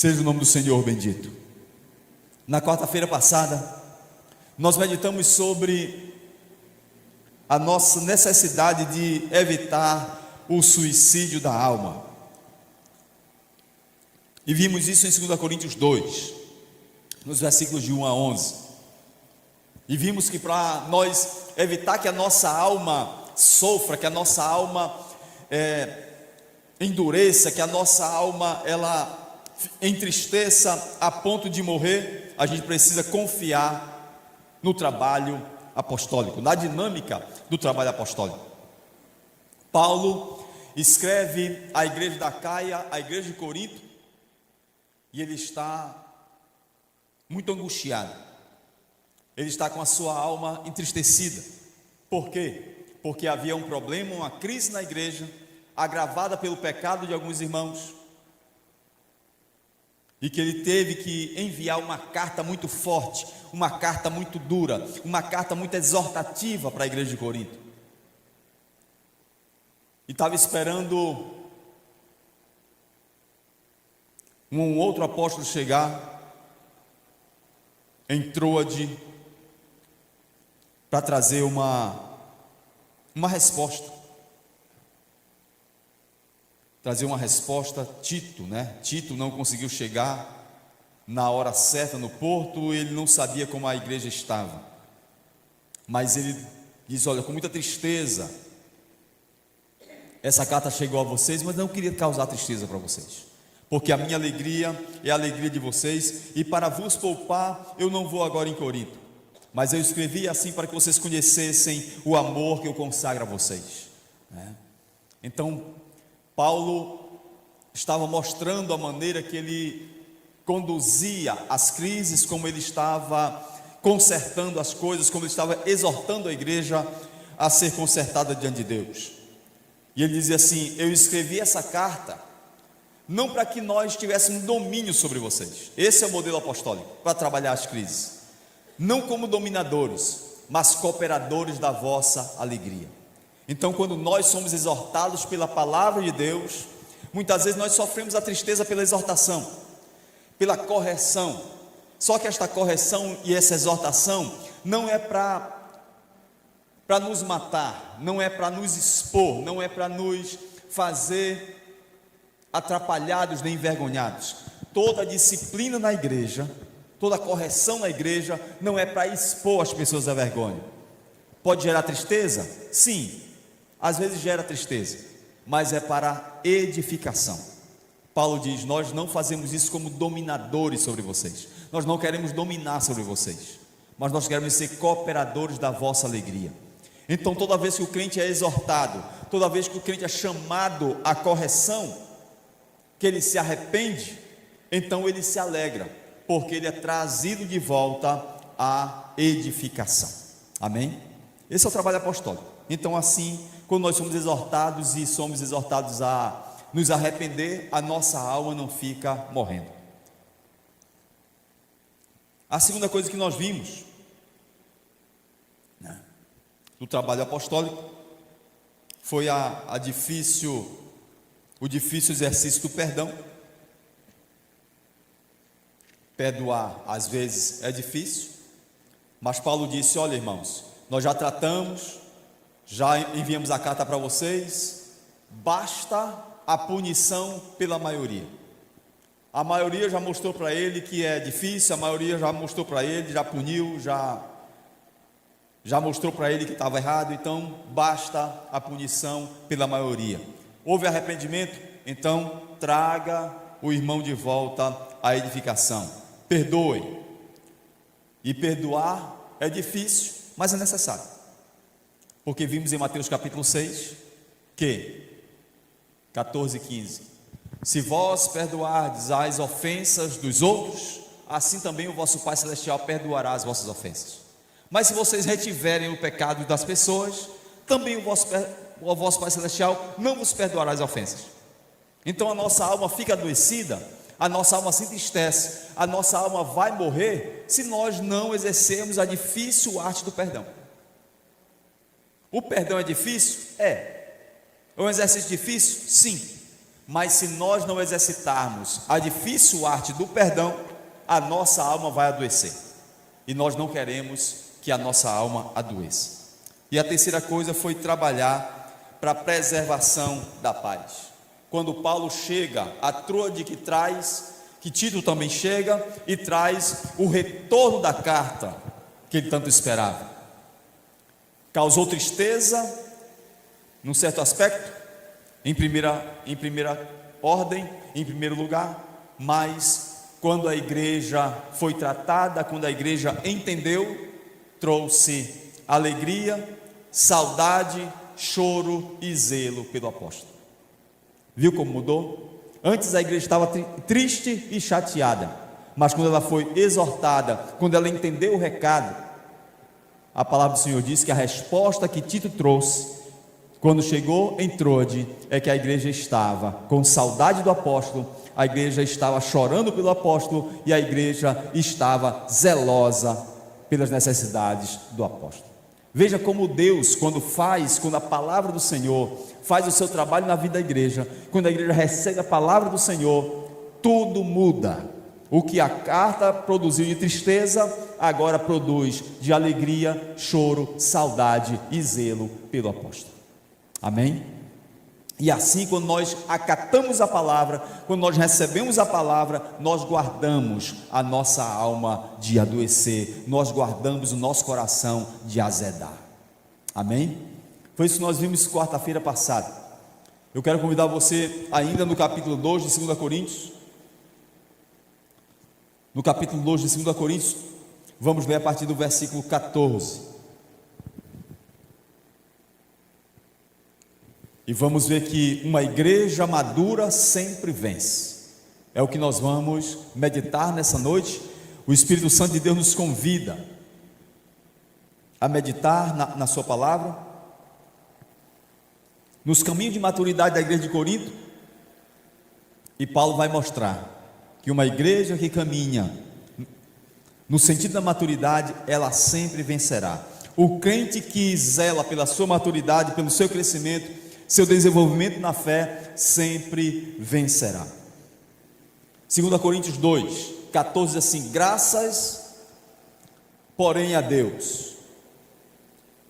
Seja o nome do Senhor bendito. Na quarta-feira passada, nós meditamos sobre a nossa necessidade de evitar o suicídio da alma. E vimos isso em 2 Coríntios 2, nos versículos de 1 a 11. E vimos que para nós evitar que a nossa alma sofra, que a nossa alma endureça, que a nossa alma ela entristeça a ponto de morrer, a gente precisa confiar no trabalho apostólico, na dinâmica do trabalho apostólico. Paulo escreve à igreja da Caia, à igreja de Corinto, e ele está muito angustiado, ele está com a sua alma entristecida. Por quê? Porque havia um problema, uma crise na igreja, agravada pelo pecado de alguns irmãos, e que ele teve que enviar uma carta muito forte, uma carta muito dura, uma carta muito exortativa para a igreja de Corinto. E estava esperando um outro apóstolo chegar em Troade para trazer uma resposta. Trazer uma resposta. Tito não conseguiu chegar na hora certa no porto, ele não sabia como a igreja estava, mas ele diz: olha, com muita tristeza, essa carta chegou a vocês, mas não queria causar tristeza para vocês, porque a minha alegria é a alegria de vocês, e para vos poupar, eu não vou agora em Corinto, mas eu escrevi assim para que vocês conhecessem o amor que eu consagro a vocês, Então, Paulo estava mostrando a maneira que ele conduzia as crises, como ele estava consertando as coisas, como ele estava exortando a igreja a ser consertada diante de Deus. E ele dizia assim: eu escrevi essa carta não para que nós tivéssemos domínio sobre vocês, esse é o modelo apostólico, para trabalhar as crises, não como dominadores, mas cooperadores da vossa alegria. Então, quando nós somos exortados pela palavra de Deus, muitas vezes nós sofremos a tristeza pela exortação, pela correção. Só que esta correção e essa exortação não é para nos matar, não é para nos expor, não é para nos fazer atrapalhados nem envergonhados. Toda disciplina na igreja, toda correção na igreja não é para expor as pessoas à vergonha. Pode gerar tristeza? Sim, às vezes gera tristeza, mas é para edificação. Paulo diz: nós não fazemos isso como dominadores sobre vocês, nós não queremos dominar sobre vocês, mas nós queremos ser cooperadores da vossa alegria. Então, toda vez que o crente é exortado, toda vez que o crente é chamado à correção, que ele se arrepende, então ele se alegra, porque ele é trazido de volta à edificação. Amém? Esse é o trabalho apostólico. Então, assim, quando nós somos exortados e somos exortados a nos arrepender, a nossa alma não fica morrendo. A segunda coisa que nós vimos do trabalho apostólico foi o difícil exercício do perdão. Perdoar às vezes é difícil, mas Paulo disse: olha, irmãos, nós já tratamos, já enviamos a carta para vocês, basta a punição pela maioria. A maioria já mostrou para ele que é difícil, a maioria já mostrou para ele, já puniu, já mostrou para ele que estava errado, então basta a punição pela maioria. Houve arrependimento? Então traga o irmão de volta à edificação, perdoe. E perdoar é difícil, mas é necessário, porque vimos em Mateus capítulo 6 que 14 e 15: se vós perdoardes as ofensas dos outros, assim também o vosso Pai Celestial perdoará as vossas ofensas. Mas se vocês retiverem o pecado das pessoas, também o vosso Pai Celestial não vos perdoará as ofensas. Então a nossa alma fica adoecida, a nossa alma se entristece, a nossa alma vai morrer se nós não exercermos a difícil arte do perdão. O perdão é difícil? É. É um exercício difícil? Sim. mas se nós não exercitarmos a difícil arte do perdão, a nossa alma vai adoecer, e nós não queremos que a nossa alma adoeça. E a terceira coisa foi trabalhar para a preservação da paz. Quando Paulo chega, a Troade que Tito também chega e traz o retorno da carta que ele tanto esperava. Causou tristeza, num certo aspecto, em primeira ordem, em primeiro lugar, mas quando a igreja foi tratada, quando a igreja entendeu, trouxe alegria, saudade, choro e zelo pelo apóstolo. Viu como mudou? Antes a igreja estava triste e chateada, mas quando ela foi exortada, quando ela entendeu o recado, a palavra do Senhor diz que a resposta que Tito trouxe, quando chegou em Troade, é que a igreja estava com saudade do apóstolo, a igreja estava chorando pelo apóstolo e a igreja estava zelosa pelas necessidades do apóstolo. Veja como Deus, quando a palavra do Senhor faz o seu trabalho na vida da igreja, quando a igreja recebe a palavra do Senhor, tudo muda. O que a carta produziu de tristeza, agora produz de alegria, choro, saudade e zelo pelo apóstolo. Amém? E assim, quando nós acatamos a palavra, quando nós recebemos a palavra, nós guardamos a nossa alma de adoecer, nós guardamos o nosso coração de azedar. Amém? Foi isso que nós vimos quarta-feira passada. Eu quero convidar você ainda no capítulo 2 de 2 Coríntios. No capítulo 2 de 2 Coríntios, vamos ler a partir do versículo 14. E vamos ver que uma igreja madura sempre vence. É o que nós vamos meditar nessa noite. O Espírito Santo de Deus nos convida a meditar na sua palavra, nos caminhos de maturidade da igreja de Corinto. E Paulo vai mostrar que uma igreja que caminha no sentido da maturidade, ela sempre vencerá. O crente que zela pela sua maturidade, pelo seu crescimento, seu desenvolvimento na fé, sempre vencerá. 2 Coríntios 2, 14 diz assim: graças, porém, a Deus,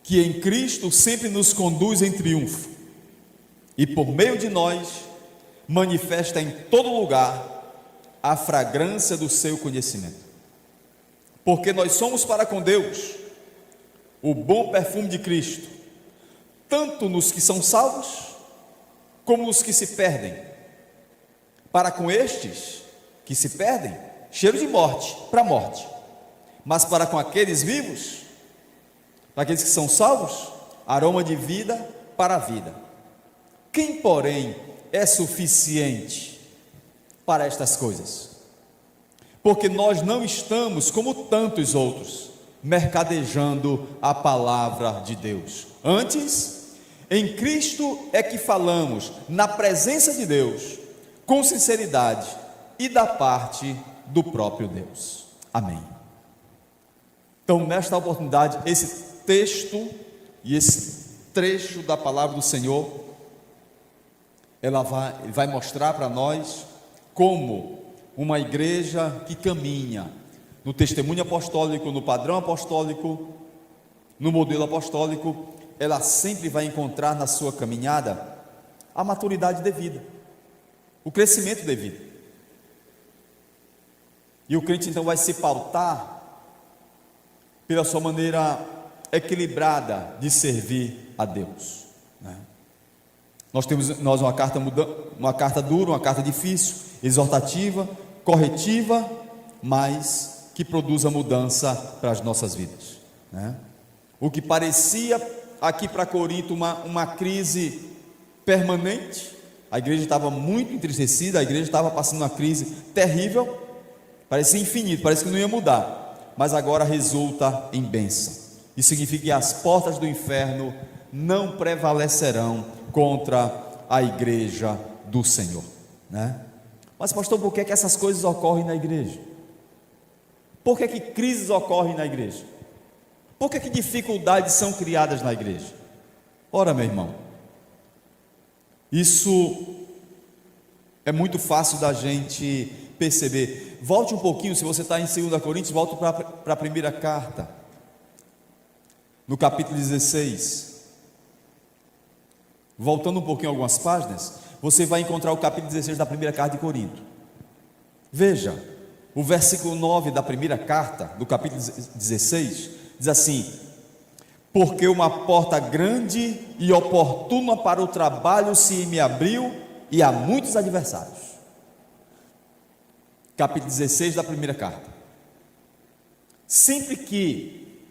que em Cristo sempre nos conduz em triunfo, e por meio de nós, manifesta em todo lugar a fragrância do seu conhecimento. Porque nós somos para com Deus o bom perfume de Cristo, tanto nos que são salvos, como nos que se perdem. Para com estes que se perdem, cheiro de morte, para a morte, mas para com aqueles vivos, para aqueles que são salvos, aroma de vida para a vida. Quem, porém, é suficiente para estas coisas? Porque nós não estamos como tantos outros, mercadejando a palavra de Deus. Antes, em Cristo é que falamos na presença de Deus, com sinceridade e da parte do próprio Deus. Amém. Então, nesta oportunidade, esse texto e esse trecho da palavra do Senhor, ele vai mostrar para nós como uma igreja que caminha no testemunho apostólico, no padrão apostólico, no modelo apostólico, ela sempre vai encontrar na sua caminhada a maturidade devida, o crescimento devido. E o crente então vai se pautar pela sua maneira equilibrada de servir a Deus, né? Nós temos uma carta dura, uma carta difícil, exortativa, corretiva, mas que produza mudança para as nossas vidas, né? O que parecia aqui para Corinto uma crise permanente, a igreja estava muito entristecida, a igreja estava passando uma crise terrível, parecia infinito, parece que não ia mudar, mas agora resulta em bênção. Isso significa que as portas do inferno não prevalecerão contra a igreja do Senhor, né? Mas pastor, por que essas coisas ocorrem na igreja? Por que crises ocorrem na igreja? Por que dificuldades são criadas na igreja? Ora, meu irmão, isso É muito fácil da gente perceber. Volte um pouquinho, se você está em 2 Coríntios, volte para a primeira carta, no capítulo 16. Voltando um pouquinho algumas páginas, você vai encontrar o capítulo 16 da primeira carta de Corinto. Veja, o versículo 9 da primeira carta, do capítulo 16, diz assim: porque uma porta grande e oportuna para o trabalho se me abriu, e há muitos adversários. Capítulo 16 da primeira carta. Sempre que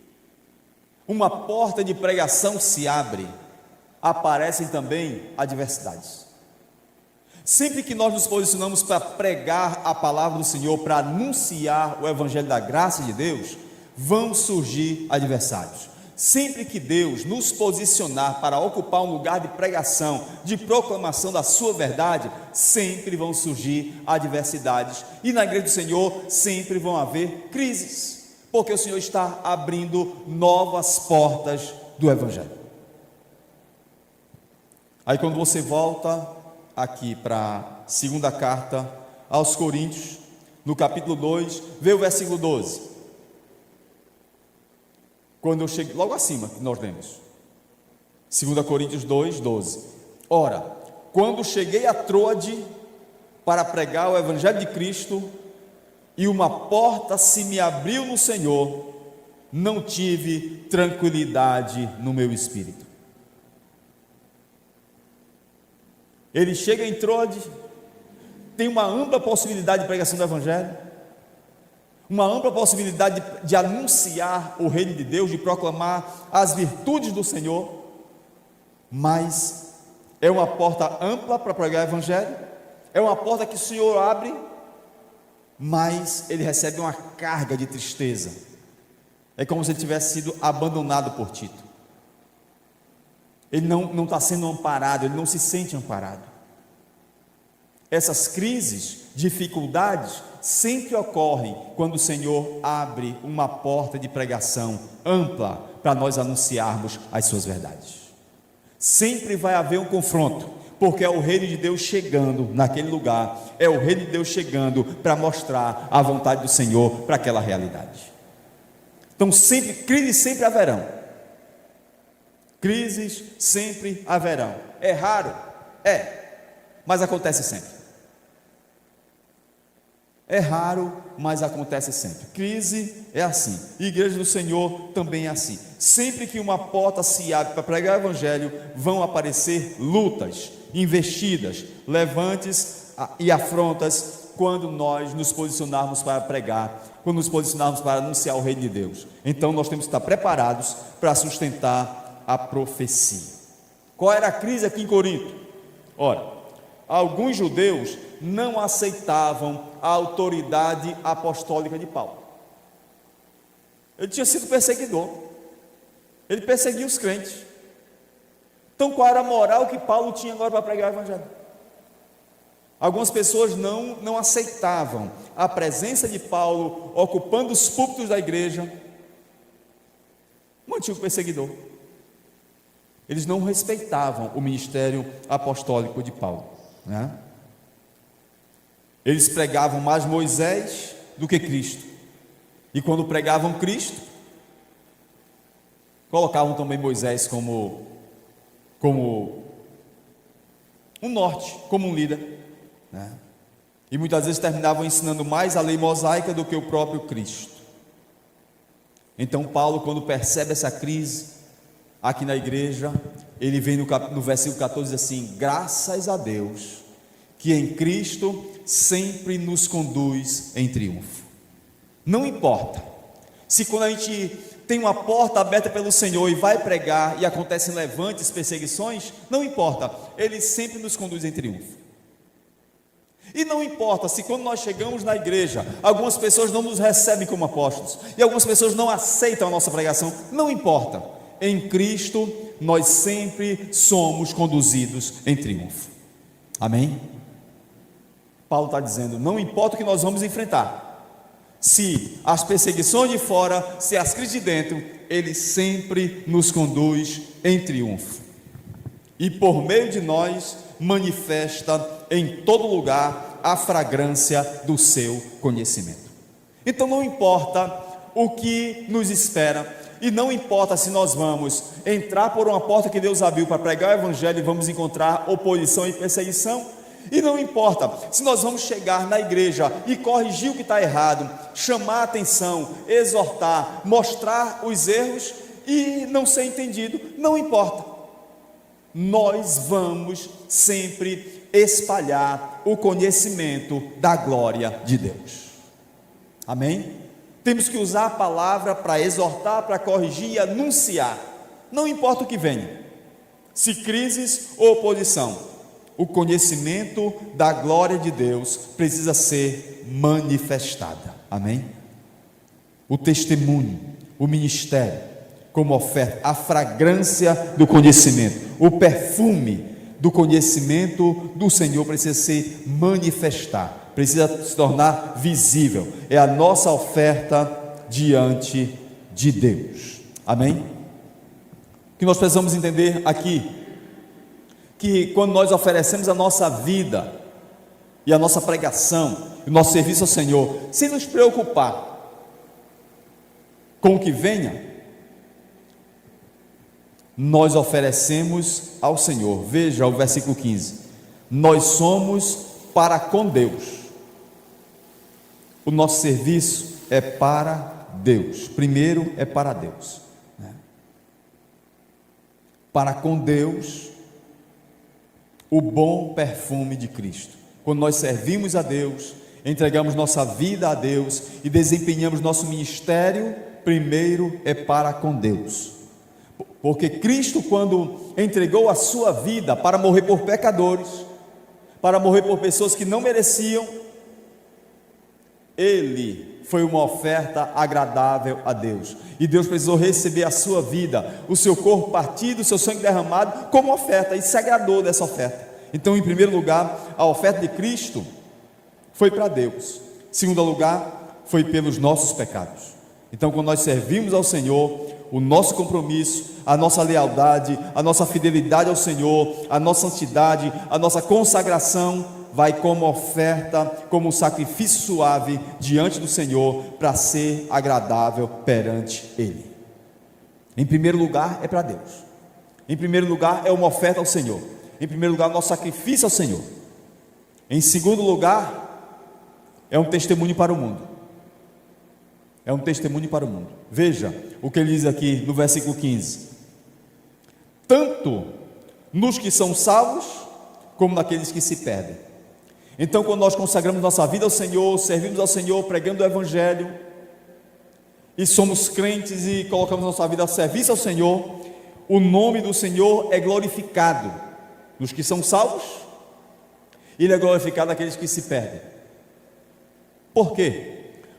uma porta de pregação se abre, aparecem também adversidades. Sempre que nós nos posicionamos para pregar a palavra do Senhor, para anunciar o evangelho da graça de Deus, vão surgir adversários. Sempre que Deus nos posicionar para ocupar um lugar de pregação, de proclamação da sua verdade, sempre vão surgir adversidades, e na igreja do Senhor sempre vão haver crises, porque o Senhor está abrindo novas portas do evangelho. Aí quando você volta aqui para a segunda carta aos Coríntios, no capítulo 2, vê o versículo 12. Quando eu cheguei, logo acima que nós lemos, 2 Coríntios 2, 12. Ora, quando cheguei a Troade para pregar o evangelho de Cristo, e uma porta se me abriu no Senhor, não tive tranquilidade no meu espírito. Ele chega em Troade, tem uma ampla possibilidade de pregação do evangelho, uma ampla possibilidade de anunciar o reino de Deus, de proclamar as virtudes do Senhor, mas é uma porta ampla para pregar o evangelho, é uma porta que o Senhor abre, mas ele recebe uma carga de tristeza. É como se ele tivesse sido abandonado por Tito. Ele não está sendo amparado, ele não se sente amparado. Essas crises, dificuldades, sempre ocorrem quando o Senhor abre uma porta de pregação ampla para nós anunciarmos as suas verdades. Sempre vai haver um confronto, porque é o reino de Deus chegando naquele lugar, é o reino de Deus chegando para mostrar a vontade do Senhor para aquela realidade. Então crises sempre haverão. Crises sempre haverão. É raro? Mas acontece sempre. É raro, mas acontece sempre. Crise é assim. Igreja do Senhor também é assim. Sempre que uma porta se abre para pregar o evangelho, vão aparecer lutas, investidas, levantes e afrontas, quando nós nos posicionarmos para pregar, quando nos posicionarmos para anunciar o reino de Deus. Então nós temos que estar preparados para sustentar a profecia. Qual era a crise aqui em Corinto? Ora, alguns judeus não aceitavam a autoridade apostólica de Paulo. Ele tinha sido perseguidor, ele perseguia os crentes. Então qual era a moral que Paulo tinha agora para pregar o evangelho? Algumas pessoas não aceitavam a presença de Paulo ocupando os púlpitos da igreja. Um antigo perseguidor. Eles não respeitavam o ministério apostólico de Paulo, né? Eles pregavam mais Moisés do que Cristo, e quando pregavam Cristo, colocavam também Moisés como um norte, como um líder, né? E muitas vezes terminavam ensinando mais a lei mosaica do que o próprio Cristo. Então Paulo, quando percebe essa crise aqui na igreja, ele vem no versículo 14 diz assim: graças a Deus que em Cristo sempre nos conduz em triunfo. Não importa se quando a gente tem uma porta aberta pelo Senhor e vai pregar e acontecem levantes, perseguições, não importa, Ele sempre nos conduz em triunfo. E não importa se quando nós chegamos na igreja, algumas pessoas não nos recebem como apóstolos, e algumas pessoas não aceitam a nossa pregação, não importa, em Cristo nós sempre somos conduzidos em triunfo. Amém? Paulo está dizendo, não importa o que nós vamos enfrentar, se as perseguições de fora, se as crises de dentro, Ele sempre nos conduz em triunfo, e por meio de nós manifesta em todo lugar a fragrância do seu conhecimento. Então não importa o que nos espera, e não importa se nós vamos entrar por uma porta que Deus abriu para pregar o Evangelho e vamos encontrar oposição e perseguição, e não importa se nós vamos chegar na igreja e corrigir o que está errado, chamar a atenção, exortar, mostrar os erros e não ser entendido, não importa. Nós vamos sempre espalhar o conhecimento da glória de Deus. Amém? Temos que usar a palavra para exortar, para corrigir e anunciar, não importa o que venha, se crises ou oposição, o conhecimento da glória de Deus precisa ser manifestada. Amém? O testemunho, o ministério, como oferta, a fragrância do conhecimento, o perfume do conhecimento do Senhor precisa se manifestar, precisa se tornar visível. É a nossa oferta diante de Deus. Amém? O que nós precisamos entender aqui, que quando nós oferecemos a nossa vida e a nossa pregação, o nosso serviço ao Senhor, sem nos preocupar com o que venha, nós oferecemos ao Senhor. Veja o versículo 15: nós somos para com Deus. O nosso serviço é para Deus. Primeiro é para Deus, né? Para com Deus, o bom perfume de Cristo. Quando nós servimos a Deus, entregamos nossa vida a Deus e desempenhamos nosso ministério, primeiro é para com Deus. Porque Cristo, quando entregou a sua vida para morrer por pecadores, para morrer por pessoas que não mereciam, Ele foi uma oferta agradável a Deus, e Deus precisou receber a sua vida, o seu corpo partido, o seu sangue derramado, como oferta, e se agradou dessa oferta. Então, em primeiro lugar, a oferta de Cristo foi para Deus. Em segundo lugar, foi pelos nossos pecados. Então, quando nós servimos ao Senhor, o nosso compromisso, a nossa lealdade, a nossa fidelidade ao Senhor, a nossa santidade, a nossa consagração, vai como oferta, como um sacrifício suave diante do Senhor, para ser agradável perante Ele. Em primeiro lugar é para Deus, em primeiro lugar é uma oferta ao Senhor, em primeiro lugar nosso sacrifício ao Senhor, em segundo lugar é um testemunho para o mundo, é um testemunho para o mundo. Veja o que ele diz aqui no versículo 15: tanto nos que são salvos, como naqueles que se perdem. Então, quando nós consagramos nossa vida ao Senhor, servimos ao Senhor, pregando o Evangelho, e somos crentes e colocamos nossa vida a serviço ao Senhor, o nome do Senhor é glorificado nos que são salvos, e Ele é glorificado naqueles que se perdem. Por quê?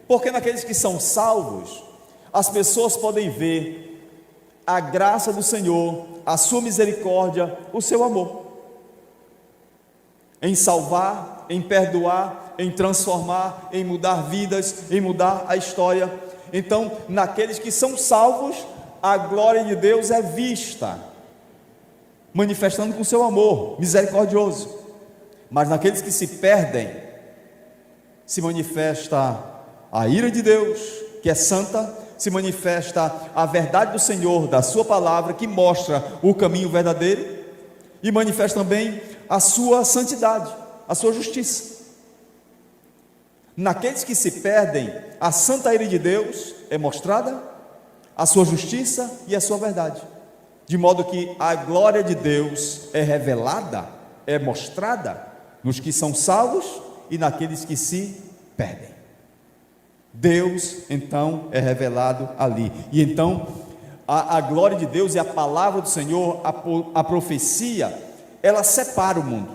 Porque naqueles que são salvos, as pessoas podem ver a graça do Senhor, a sua misericórdia, o seu amor, em salvar, em perdoar, em transformar, em mudar vidas, em mudar a história. Então, naqueles que são salvos, a glória de Deus é vista, manifestando com seu amor misericordioso. Mas naqueles que se perdem, se manifesta a ira de Deus, que é santa, se manifesta a verdade do Senhor, da sua palavra, que mostra o caminho verdadeiro, e manifesta também a sua santidade, a sua justiça. Naqueles que se perdem, a santa ira de Deus é mostrada, a sua justiça e a sua verdade, de modo que a glória de Deus é revelada, é mostrada nos que são salvos e naqueles que se perdem. Deus então é revelado ali, e então a glória de Deus e a palavra do Senhor, a profecia, ela separa o mundo,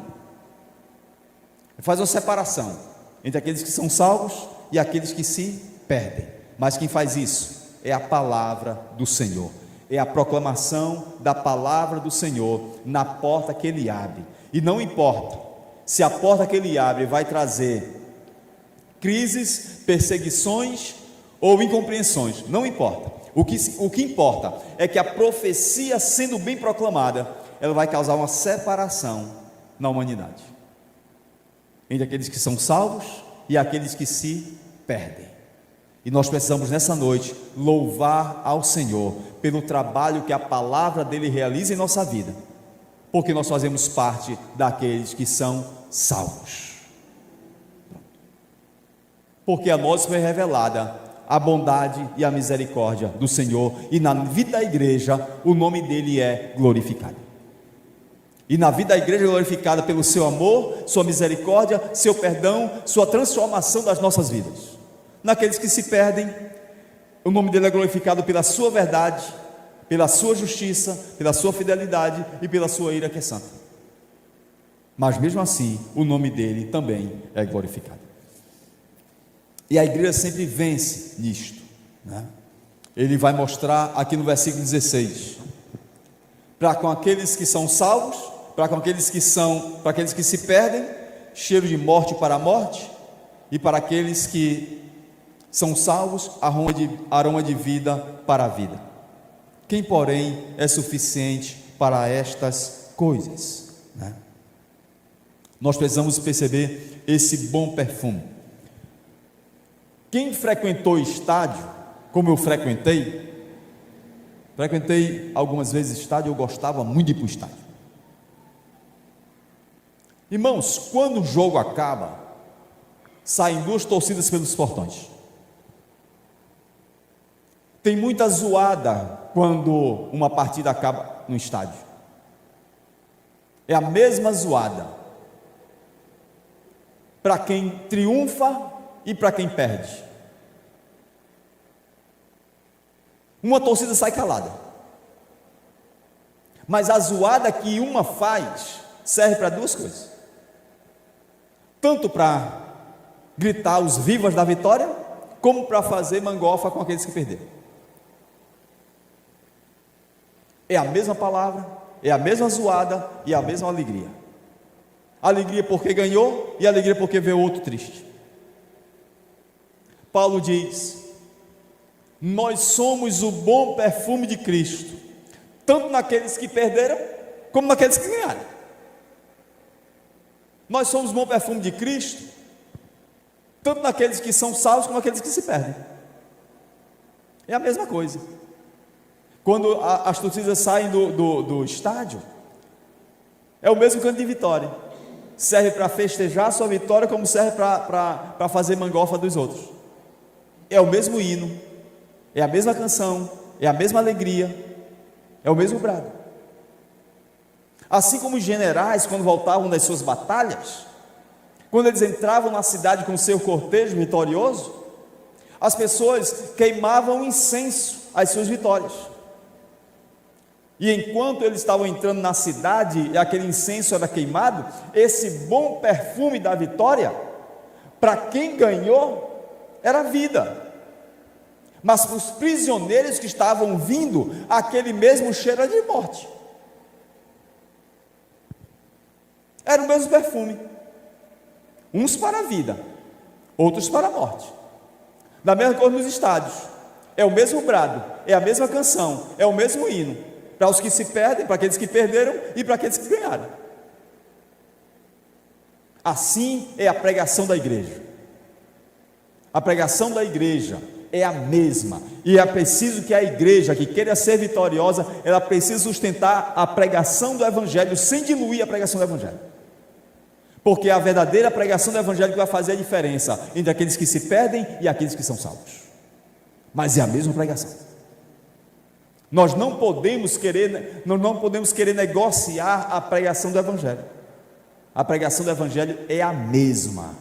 faz uma separação entre aqueles que são salvos e aqueles que se perdem. Mas quem faz isso é a palavra do Senhor, é a proclamação da palavra do Senhor na porta que Ele abre. E não importa se a porta que Ele abre vai trazer crises, perseguições ou incompreensões, não importa. O que importa é que a profecia, sendo bem proclamada, ela vai causar uma separação na humanidade. entre aqueles que são salvos e aqueles que se perdem. E nós precisamos nessa noite louvar ao Senhor pelo trabalho que a palavra dele realiza em nossa vida, porque nós fazemos parte daqueles que são salvos. Porque a nós foi revelada a bondade e a misericórdia do Senhor, e na vida da igreja o nome dele é glorificado. E na vida da igreja é glorificada pelo seu amor, sua misericórdia, seu perdão, sua transformação das nossas vidas. Naqueles que se perdem, o nome dele é glorificado pela sua verdade, pela sua justiça, pela sua fidelidade e pela sua ira que é santa. Mas mesmo assim, o nome dele também é glorificado. E a igreja sempre vence nisto, né? Ele vai mostrar aqui no versículo 16, para com aqueles que são salvos, para aqueles que se perdem, cheiro de morte para a morte, e para aqueles que são salvos, aroma de vida para a vida. Quem, porém, é suficiente para estas coisas, né? Nós precisamos perceber esse bom perfume. Quem frequentou estádio, como eu frequentei algumas vezes estádio, eu gostava muito de ir para o estádio. Irmãos, quando o jogo acaba, saem duas torcidas pelos portões. Tem muita zoada quando uma partida acaba no estádio. É a mesma zoada para quem triunfa e para quem perde. Uma torcida sai calada, mas a zoada que uma faz serve para duas coisas: tanto para gritar os vivas da vitória, como para fazer mangofa com aqueles que perderam. É a mesma palavra, é a mesma zoada e a mesma alegria. Alegria porque ganhou e alegria porque vê o outro triste. Paulo diz: nós somos o bom perfume de Cristo, tanto naqueles que perderam, como naqueles que ganharam. Nós somos o bom perfume de Cristo, tanto naqueles que são salvos, como naqueles que se perdem. É a mesma coisa. Quando as torcidas saem do estádio, é o mesmo canto de vitória. Serve para festejar a sua vitória, como serve para fazer mangofa dos outros. É o mesmo hino, é a mesma canção, é a mesma alegria, é o mesmo brado. Assim como os generais, quando voltavam das suas batalhas, quando eles entravam na cidade com o seu cortejo vitorioso, as pessoas queimavam incenso às suas vitórias. E enquanto eles estavam entrando na cidade e aquele incenso era queimado, esse bom perfume da vitória, para quem ganhou, era vida. Mas para os prisioneiros que estavam vindo, aquele mesmo cheiro era de morte. Era o mesmo perfume, uns para a vida, outros para a morte. Da mesma coisa nos estádios, é o mesmo brado, é a mesma canção, é o mesmo hino, para os que se perdem, para aqueles que perderam e para aqueles que ganharam. Assim é a pregação da igreja. A pregação da igreja é a mesma, e é preciso que a igreja que queira ser vitoriosa, ela precisa sustentar a pregação do evangelho, sem diluir a pregação do evangelho, porque é a verdadeira pregação do evangelho que vai fazer a diferença entre aqueles que se perdem e aqueles que são salvos. Mas é a mesma pregação. Nós não podemos querer negociar a pregação do evangelho. A pregação do evangelho é a mesma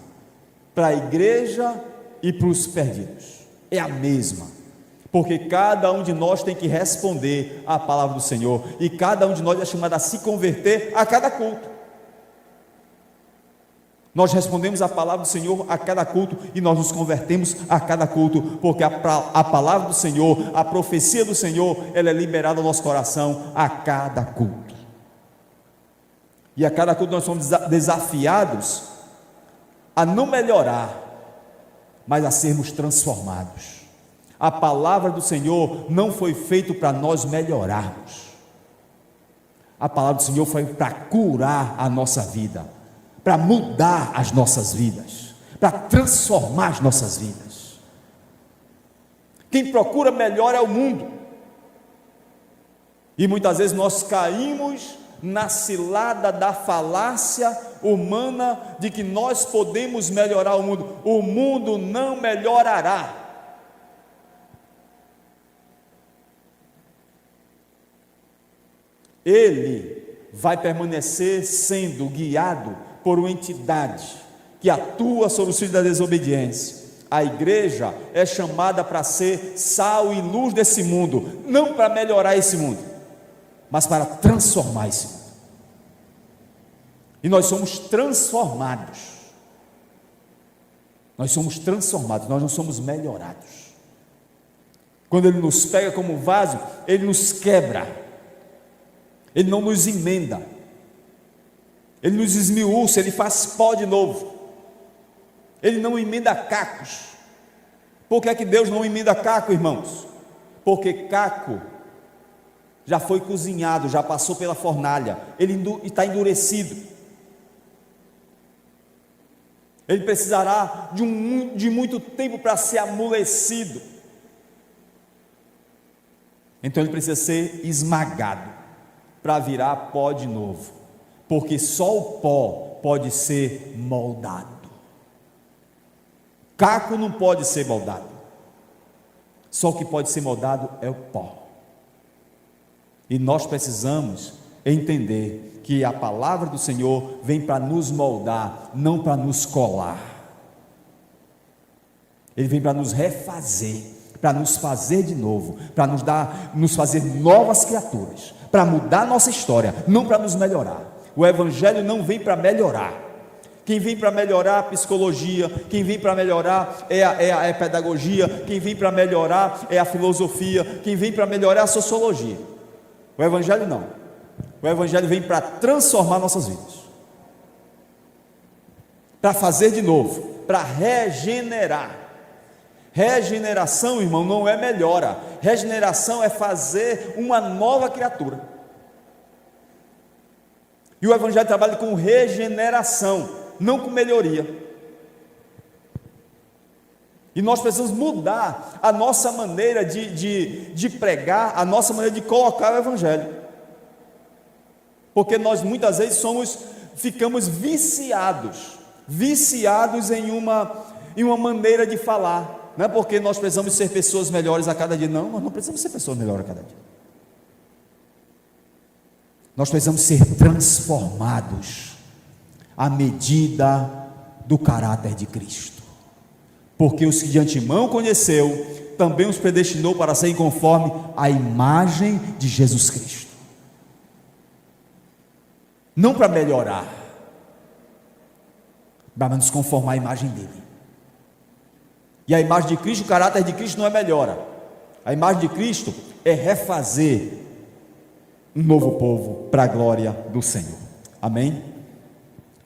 para a igreja e para os perdidos. É a mesma, porque cada um de nós tem que responder à palavra do Senhor, e cada um de nós é chamado a se converter a cada culto. Nós respondemos a palavra do Senhor a cada culto, e nós nos convertemos a cada culto, porque a palavra do Senhor, a profecia do Senhor, ela é liberada ao nosso coração a cada culto. E a cada culto nós somos desafiados a não melhorar, mas a sermos transformados. A palavra do Senhor não foi feita para nós melhorarmos. A palavra do Senhor foi para curar a nossa vida, para mudar as nossas vidas, para transformar as nossas vidas. Quem procura melhor é o mundo, e muitas vezes nós caímos na cilada da falácia humana de que nós podemos melhorar o mundo. O mundo não melhorará. Ele vai permanecer sendo guiado por uma entidade que atua sobre os filhos da desobediência. A igreja é chamada para ser sal e luz desse mundo, não para melhorar esse mundo, mas para transformar esse mundo. E nós somos transformados. Nós somos transformados, nós não somos melhorados. Quando Ele nos pega como vaso, Ele nos quebra. Ele não nos emenda, Ele nos esmiuça, Ele faz pó de novo. Ele não emenda cacos. Por que é que Deus não emenda caco, irmãos? Porque caco já foi cozinhado, já passou pela fornalha, ele está endurecido. Ele precisará de muito tempo para ser amolecido. Então ele precisa ser esmagado para virar pó de novo, porque só o pó pode ser moldado. Caco não pode ser moldado, só o que pode ser moldado é o pó. E nós precisamos entender que a palavra do Senhor vem para nos moldar, não para nos colar. Ele vem para nos refazer, para nos fazer de novo, para nos fazer novas criaturas, para mudar nossa história, não para nos melhorar. O Evangelho não vem para melhorar. Quem vem para melhorar a psicologia, quem vem para melhorar é a pedagogia, quem vem para melhorar é a filosofia, quem vem para melhorar é a sociologia. O Evangelho não. O Evangelho vem para transformar nossas vidas, para fazer de novo, para regenerar. Regeneração, irmão, não é melhora. Regeneração é fazer uma nova criatura. E o Evangelho trabalha com regeneração, não com melhoria. E nós precisamos mudar a nossa maneira de pregar, a nossa maneira de colocar o Evangelho. Porque nós muitas vezes ficamos viciados em uma maneira de falar. Não é porque nós precisamos ser pessoas melhores a cada dia, não, nós não precisamos ser pessoas melhores a cada dia. Nós precisamos ser transformados à medida do caráter de Cristo, porque os que de antemão conheceu, também os predestinou para serem conforme a imagem de Jesus Cristo, não para melhorar, para nos conformar à imagem dele. E a imagem de Cristo, o caráter de Cristo não é melhora, a imagem de Cristo é refazer um novo povo para a glória do Senhor. Amém?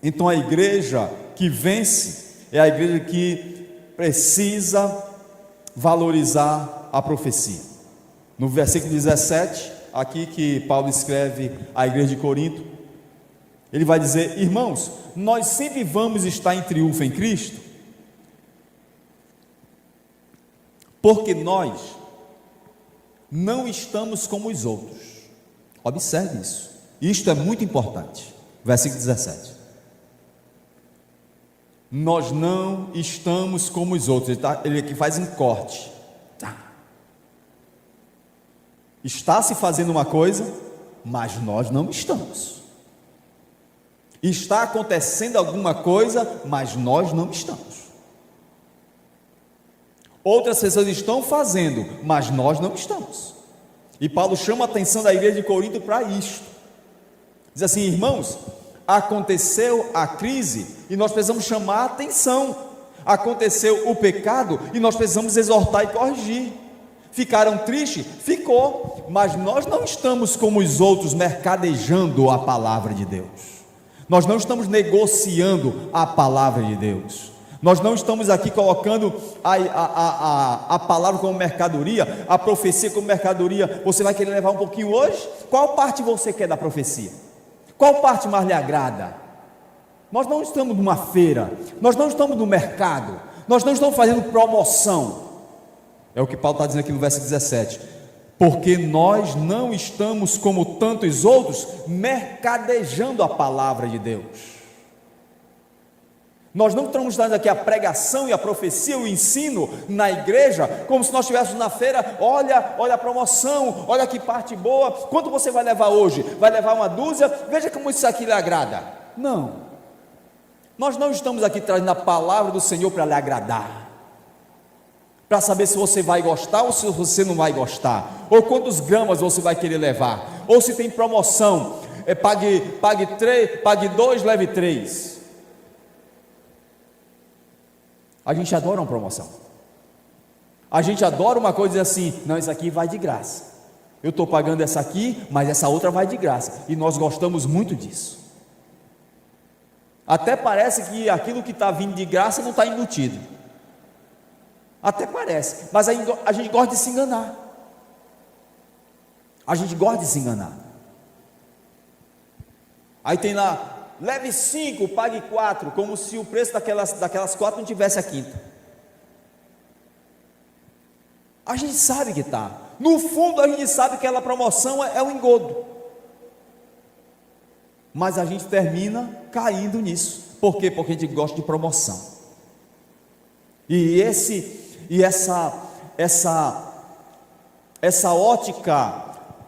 Então a igreja que vence é a igreja que precisa valorizar a profecia. No versículo 17, aqui que Paulo escreve à igreja de Corinto, ele vai dizer: irmãos, nós sempre vamos estar em triunfo em Cristo, porque nós não estamos como os outros. Observe isso, isto é muito importante. Versículo 17: nós não estamos como os outros. Ele aqui faz um corte. Está se fazendo uma coisa, mas nós não estamos. Está acontecendo alguma coisa, mas nós não estamos. Outras pessoas estão fazendo, mas nós não estamos. E Paulo chama a atenção da igreja de Corinto para isto. Diz assim: irmãos, aconteceu a crise e nós precisamos chamar a atenção. Aconteceu o pecado e nós precisamos exortar e corrigir. Ficaram tristes? Ficou, mas nós não estamos como os outros mercadejando a palavra de Deus. Nós não estamos negociando a palavra de Deus. Nós não estamos aqui colocando a palavra como mercadoria, a profecia como mercadoria. Você vai querer levar um pouquinho hoje? Qual parte você quer da profecia? Qual parte mais lhe agrada? Nós não estamos numa feira, nós não estamos no mercado, nós não estamos fazendo promoção. É o que Paulo está dizendo aqui no verso 17. Porque nós não estamos como tantos outros mercadejando a palavra de Deus. Nós não estamos dando aqui a pregação e a profecia, o ensino na igreja, como se nós estivéssemos na feira. Olha a promoção, olha que parte boa. Quanto você vai levar hoje? Vai levar uma dúzia? Veja como isso aqui lhe agrada. Não, nós não estamos aqui trazendo a palavra do Senhor para lhe agradar, para saber se você vai gostar ou se você não vai gostar, ou quantos gramas você vai querer levar, ou se tem promoção, pague 2, leve 3. A gente adora uma promoção, a gente adora uma coisa assim, não, isso aqui vai de graça, eu estou pagando essa aqui, mas essa outra vai de graça, e nós gostamos muito disso. Até parece que aquilo que está vindo de graça não está embutido, até parece, mas a gente gosta de se enganar, aí tem lá, leve 5, pague 4, como se o preço daquelas 4 não tivesse a quinta. A gente sabe que está, no fundo a gente sabe que aquela promoção é um engodo, mas a gente termina caindo nisso. Por quê? Porque a gente gosta de promoção, e essa ótica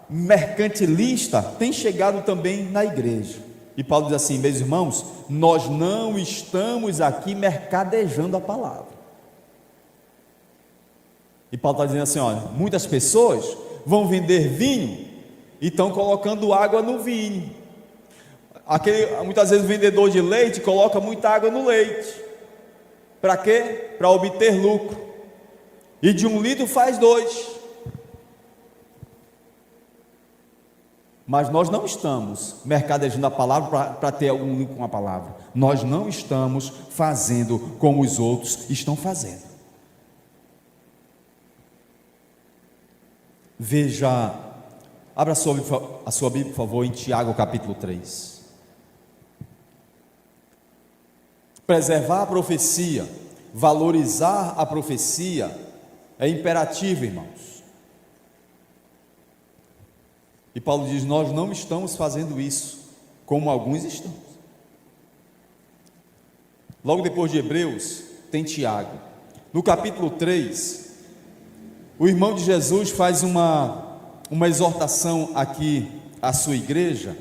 mercantilista tem chegado também na igreja. E Paulo diz assim: meus irmãos, nós não estamos aqui mercadejando a palavra. E Paulo está dizendo assim: olha, muitas pessoas vão vender vinho e estão colocando água no vinho. Muitas vezes o vendedor de leite coloca muita água no leite. Para quê? Para obter lucro. E de 1 litro faz 2. Mas nós não estamos mercadejando a palavra para ter algum link com a palavra. Nós não estamos fazendo como os outros estão fazendo. Veja, abra a sua Bíblia, por favor, em Tiago capítulo 3. Preservar a profecia, valorizar a profecia é imperativo, irmãos. E Paulo diz: nós não estamos fazendo isso, como alguns estão. Logo depois de Hebreus, tem Tiago. No capítulo 3, o irmão de Jesus faz uma exortação aqui à sua igreja.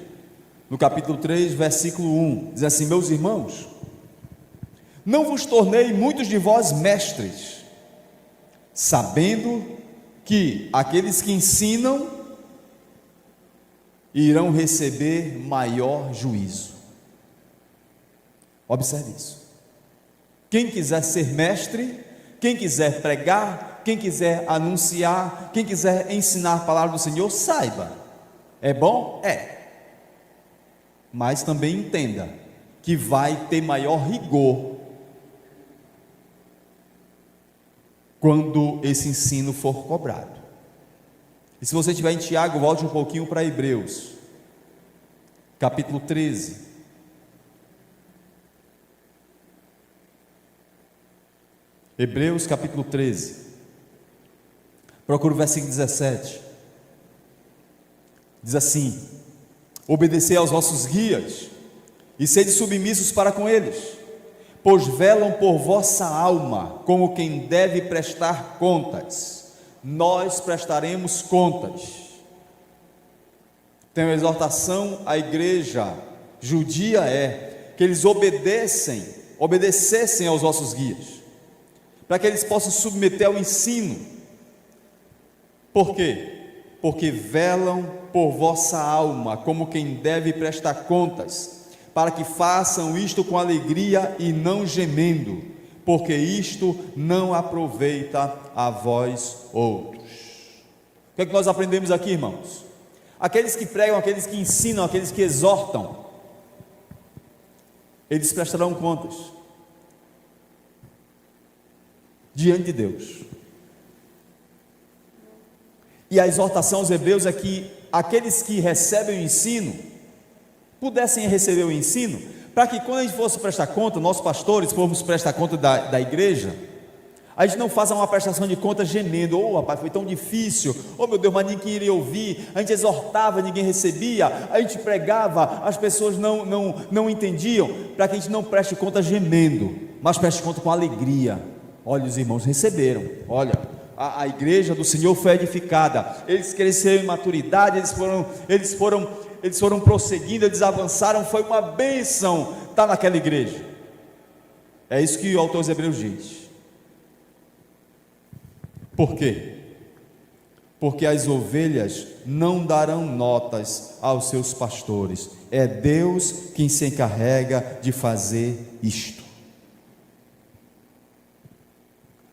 No capítulo 3, versículo 1, diz assim: meus irmãos, não vos tornei muitos de vós mestres, sabendo que aqueles que ensinam irão receber maior juízo. Observe isso. Quem quiser ser mestre, quem quiser pregar, quem quiser anunciar, quem quiser ensinar a palavra do Senhor, saiba, é bom? É, mas também entenda que vai ter maior rigor quando esse ensino for cobrado. E se você estiver em Tiago, volte um pouquinho para Hebreus, capítulo 13. Hebreus, capítulo 13. Procura o versículo 17. Diz assim: obedecei aos vossos guias, e sede submissos para com eles, pois velam por vossa alma, como quem deve prestar contas. Nós prestaremos contas. Tem uma exortação à igreja judia, que eles obedecessem aos vossos guias, para que eles possam submeter ao ensino. Por quê? Porque velam por vossa alma, como quem deve prestar contas, para que façam isto com alegria e não gemendo, porque isto não aproveita a vós outros. O que é que nós aprendemos aqui, irmãos? Aqueles que pregam, aqueles que ensinam, aqueles que exortam, eles prestarão contas diante de Deus. E a exortação aos hebreus é que aqueles que recebem o ensino pudessem receber o ensino, para que quando a gente fosse prestar conta, nós pastores formos prestar conta da igreja, a gente não faça uma prestação de contas gemendo: oh rapaz, foi tão difícil, oh meu Deus, mas ninguém queria ouvir, a gente exortava, ninguém recebia, a gente pregava, as pessoas não entendiam, para que a gente não preste conta gemendo, mas preste conta com alegria. Olha, os irmãos receberam, olha, a igreja do Senhor foi edificada, eles cresceram em maturidade, eles foram prosseguindo, eles avançaram, foi uma bênção estar naquela igreja. É isso que o autor dos Hebreus diz. Por quê? Porque as ovelhas não darão notas aos seus pastores, é Deus quem se encarrega de fazer isto.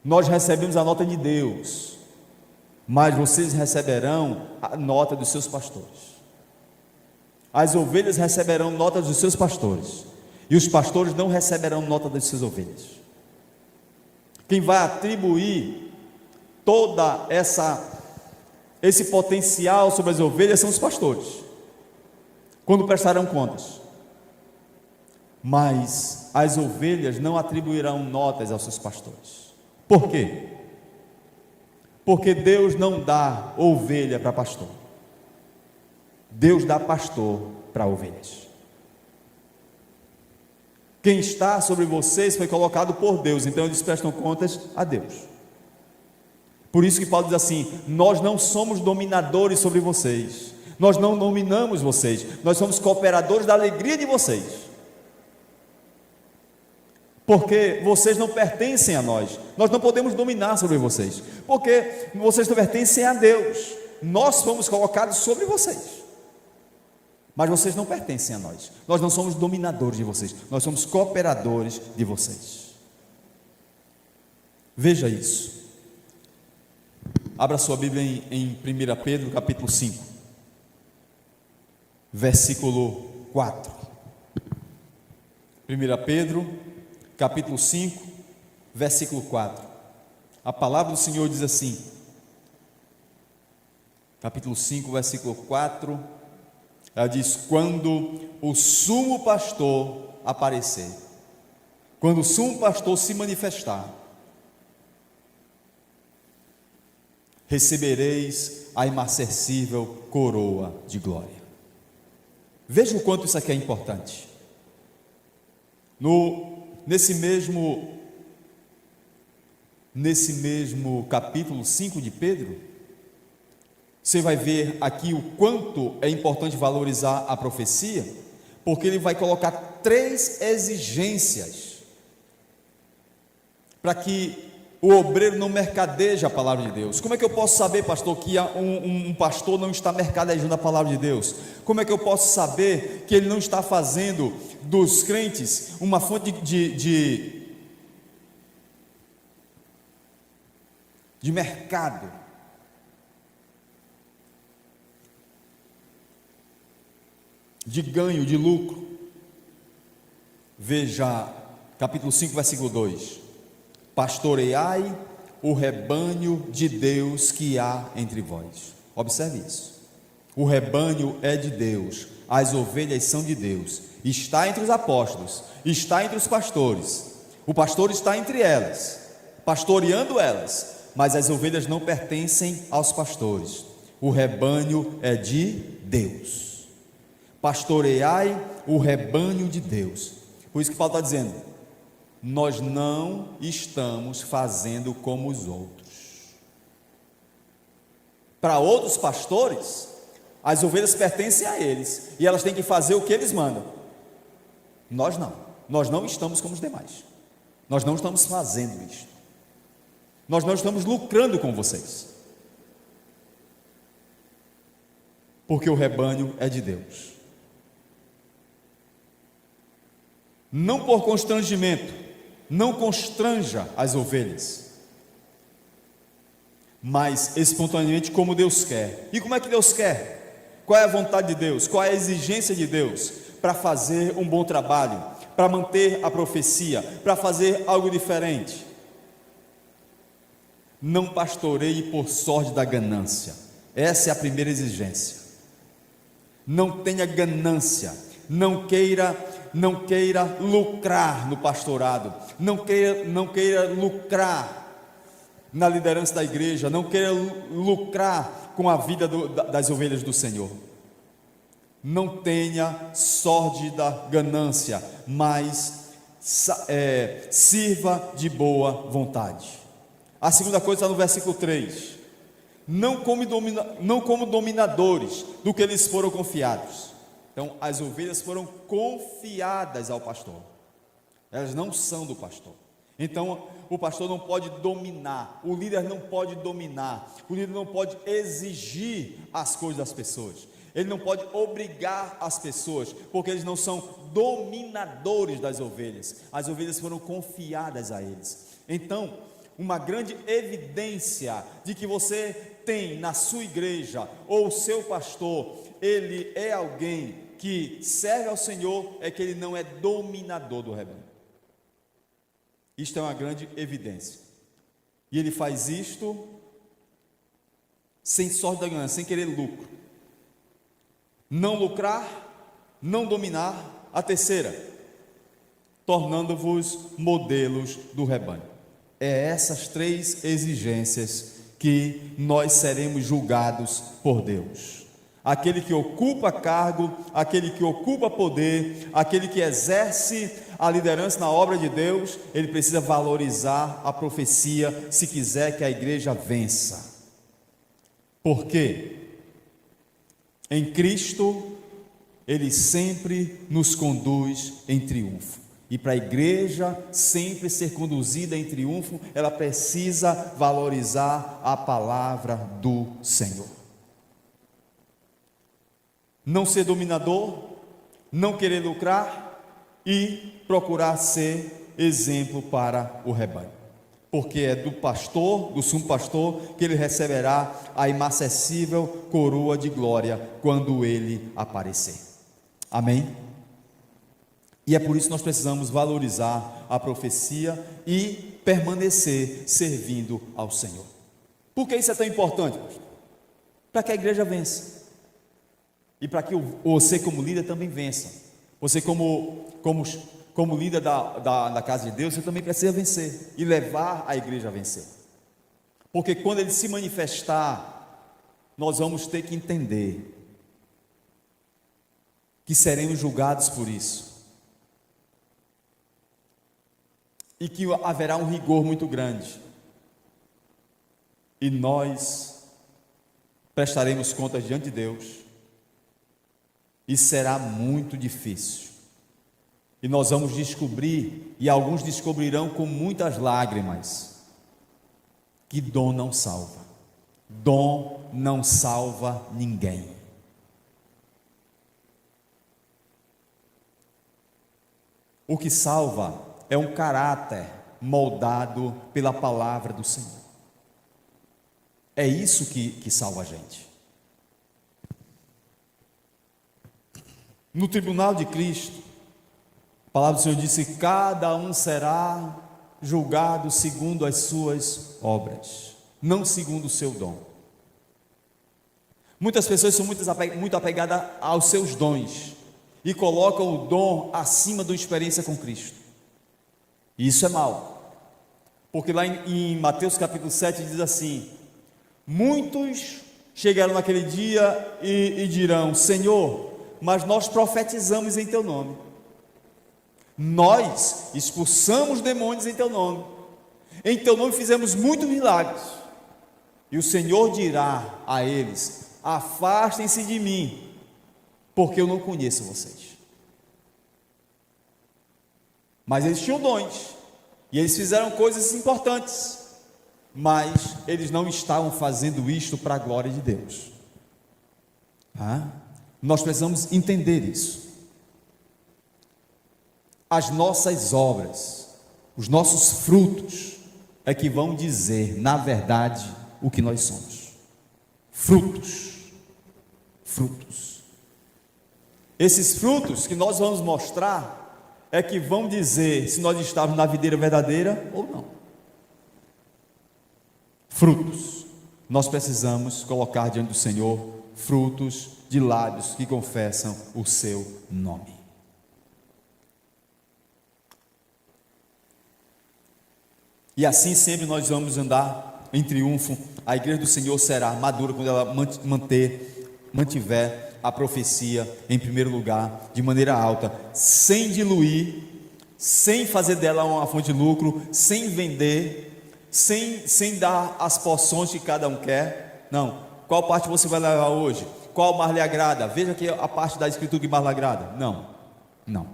Nós recebemos a nota de Deus, mas vocês receberão a nota dos seus pastores. As ovelhas receberão notas dos seus pastores, e os pastores não receberão nota das suas ovelhas. Quem vai atribuir toda esse potencial sobre as ovelhas são os pastores, quando prestarão contas. Mas as ovelhas não atribuirão notas aos seus pastores. Por quê? Porque Deus não dá ovelha para pastor, Deus dá pastor para ovelhas. Quem está sobre vocês foi colocado por Deus, então eles prestam contas a Deus. Por isso que Paulo diz assim: nós não somos dominadores sobre vocês, nós não dominamos vocês, nós somos cooperadores da alegria de vocês, porque vocês não pertencem a nós não podemos dominar sobre vocês, porque vocês não pertencem a Deus, nós fomos colocados sobre vocês, mas vocês não pertencem a nós não somos dominadores de vocês, nós somos cooperadores de vocês. Veja isso. Abra sua Bíblia em 1 Pedro capítulo 5, versículo 4. 1 Pedro capítulo 5, versículo 4. A palavra do Senhor diz assim, capítulo 5, versículo 4, ela diz: quando o sumo pastor aparecer, quando o sumo pastor se manifestar, recebereis a imarcessível coroa de glória. Veja o quanto isso aqui é importante. Nesse mesmo capítulo 5 de Pedro, você vai ver aqui o quanto é importante valorizar a profecia, porque ele vai colocar 3 exigências para que o obreiro não mercadeja a palavra de Deus. Como é que eu posso saber, pastor, que um pastor não está mercadejando a palavra de Deus? Como é que eu posso saber que ele não está fazendo dos crentes uma fonte de mercado? De ganho, de lucro? Veja, capítulo 5, versículo 2: pastoreai o rebanho de Deus que há entre vós. Observe isso. O rebanho é de Deus, as ovelhas são de Deus, está entre os apóstolos, está entre os pastores, o pastor está entre elas, pastoreando elas, mas as ovelhas não pertencem aos pastores. O rebanho é de Deus. Pastoreai o rebanho de Deus. Por isso que Paulo está dizendo: nós não estamos fazendo como os outros. Para outros pastores, as ovelhas pertencem a eles, e elas têm que fazer o que eles mandam. Nós não estamos como os demais, nós não estamos fazendo isto, nós não estamos lucrando com vocês, porque o rebanho é de Deus. Não por constrangimento, não constranja as ovelhas, mas espontaneamente, como Deus quer. E como é que Deus quer? Qual é a vontade de Deus? Qual é a exigência de Deus para fazer um bom trabalho, para manter a profecia, para fazer algo diferente? Não pastoreie por sorte da ganância. Essa é a primeira exigência. Não tenha ganância, não queira lucrar no pastorado, não queira lucrar na liderança da igreja, não queira lucrar com a vida das ovelhas do Senhor. Não tenha sórdida ganância, mas sirva de boa vontade. A segunda coisa está no versículo 3: não como dominadores do que lhes foram confiados. Então, as ovelhas foram confiadas ao pastor, elas não são do pastor. Então, o pastor não pode dominar, o líder não pode dominar, o líder não pode exigir as coisas das pessoas, ele não pode obrigar as pessoas, porque eles não são dominadores das ovelhas. As ovelhas foram confiadas a eles. Então, uma grande evidência de que você tem na sua igreja, ou o seu pastor, ele é alguém que serve ao Senhor, é que ele não é dominador do rebanho. Isto é uma grande evidência. E ele faz isto sem sorte da ganância, sem querer lucro. Não lucrar, não dominar. A terceira, tornando-vos modelos do rebanho. É essas três exigências que nós seremos julgados por Deus. Aquele que ocupa cargo, aquele que ocupa poder, aquele que exerce a liderança na obra de Deus, ele precisa valorizar a profecia se quiser que a igreja vença. Por quê? Em Cristo, ele sempre nos conduz em triunfo. E para a igreja sempre ser conduzida em triunfo, ela precisa valorizar a palavra do Senhor. Não ser dominador, não querer lucrar e procurar ser exemplo para o rebanho. Porque é do pastor, do sumo pastor, que ele receberá a inacessível coroa de glória quando ele aparecer. Amém? E é por isso que nós precisamos valorizar a profecia e permanecer servindo ao Senhor. Por que isso é tão importante, pastor? Para que a igreja vença. E para que você como líder também vença. Você como líder da casa de Deus, você também precisa vencer e levar a igreja a vencer. Porque quando ele se manifestar, nós vamos ter que entender que seremos julgados por isso. E que haverá um rigor muito grande. E nós prestaremos contas diante de Deus. E será muito difícil. E nós vamos descobrir, e alguns descobrirão com muitas lágrimas, que dom não salva. Dom não salva ninguém. O que salva é um caráter moldado pela palavra do Senhor. É isso que salva a gente. No tribunal de Cristo, a palavra do Senhor disse: cada um será julgado segundo as suas obras, não segundo o seu dom. Muitas pessoas são muito apegadas aos seus dons e colocam o dom acima da experiência com Cristo. E isso é mal, porque lá em Mateus capítulo 7 diz assim: muitos chegarão naquele dia e dirão: Senhor, mas nós profetizamos em teu nome, nós expulsamos demônios em teu nome fizemos muitos milagres. E o Senhor dirá a eles: afastem-se de mim, porque eu não conheço vocês. Mas eles tinham dons, e eles fizeram coisas importantes, mas eles não estavam fazendo isto para a glória de Deus. Nós precisamos entender isso. As nossas obras, os nossos frutos, é que vão dizer, na verdade, o que nós somos. Frutos. Esses frutos que nós vamos mostrar é que vão dizer se nós estamos na videira verdadeira ou não. Frutos. Nós precisamos colocar diante do Senhor frutos de lábios que confessam o seu nome. E assim sempre nós vamos andar em triunfo. A igreja do Senhor será madura quando ela mantiver a profecia em primeiro lugar, de maneira alta, sem diluir, sem fazer dela uma fonte de lucro, sem vender, sem dar as porções que cada um quer. Não. Qual parte você vai levar hoje? Qual mais lhe agrada? Veja aqui a parte da escritura que mais lhe agrada. Não.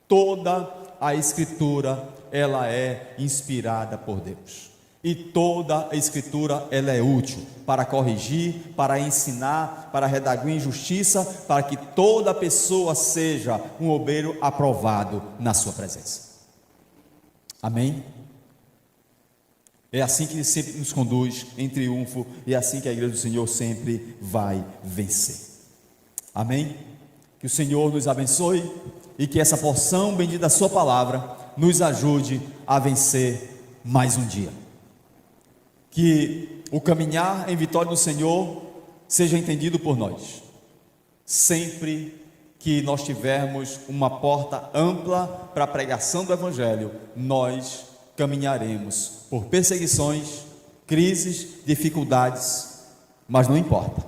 Toda a escritura, ela é inspirada por Deus. E toda a escritura, ela é útil para corrigir, para ensinar, para redarguir injustiça, para que toda pessoa seja um obreiro aprovado na sua presença. Amém? É assim que Ele sempre nos conduz em triunfo, e é assim que a igreja do Senhor sempre vai vencer. Amém? Que o Senhor nos abençoe e que essa porção bendita da sua palavra nos ajude a vencer mais um dia. Que o caminhar em vitória no Senhor seja entendido por nós. Sempre que nós tivermos uma porta ampla para a pregação do Evangelho, nós caminharemos por perseguições, crises, dificuldades, mas não importa.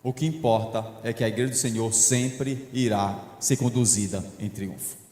O que importa é que a igreja do Senhor sempre irá ser conduzida em triunfo.